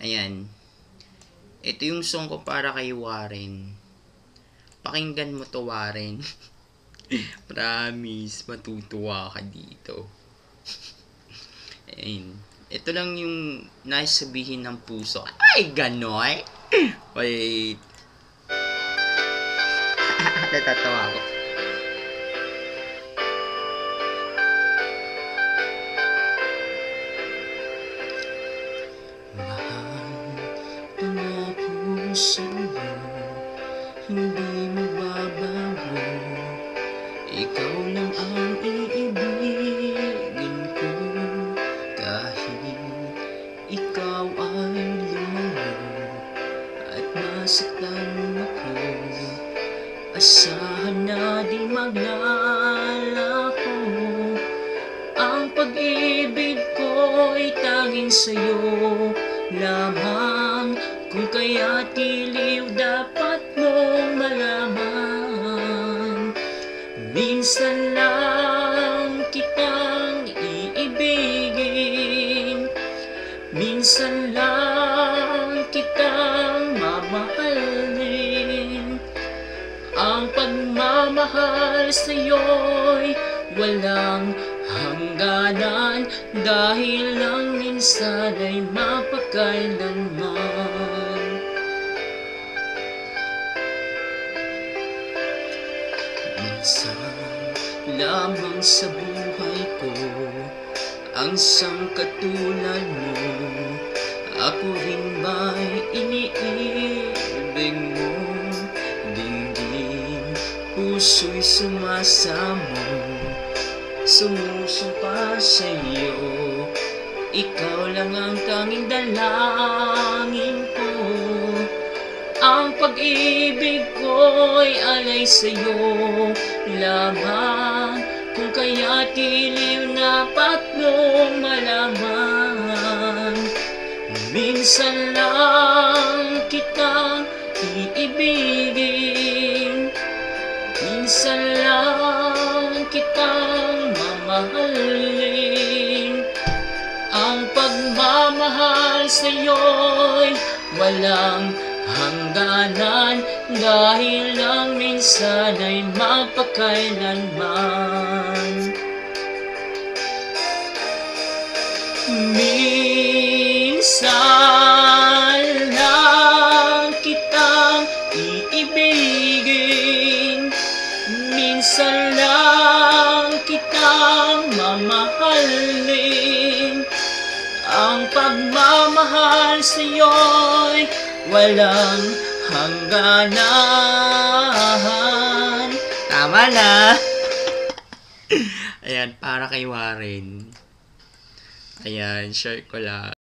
Ayan. Ito yung song ko para kay Warren. Pakinggan mo to, Warren. Promise, matutuwa ka dito. Ayan. Ito lang yung nais sabihin ng puso. Ay, ganoy! Wait. Natatawa ako. Mahal, pangako sa'yo, hindi magbabago. Ikaw lang ang iibigin ko. Kahit ikaw ay lumayo at nasaktan ako, asahan na di maglalaho. Ang pag-ibig ko'y tanging sa'yo lamang, kung kaya't iliw dapat mong malaman. Minsan lang kitang iibigin, minsan lang kitang mamahalin. Ang pagmamahal sa'yo'y walang hangganan, dahil lang minsan ay mapakailanman. Minsan lamang sa buhay ko ang sangkatulad mo. Ako rin ba'y iniibig mo? Dinggin, puso'y sumasamo, sumusumpa sa'yo. Ikaw lang ang tanging dalangin ko. Ang pag-ibig ko'y alay sa'yo lamang, kung kaya't iliw dapat mong malaman. Minsan lang kitang iibigin, minsan lang kitang mamahalin. Ang pagmamahal sa'yo'y walang hangganan, dahil lang minsan ay mapakailanman. Minsan lang kitang iibigin, minsan lang kitang mamahalin. Ang pagmamahal sa'yo'y walang hangganan. Tama na! Ayan, para kay Warren. Ayan, share ko lang.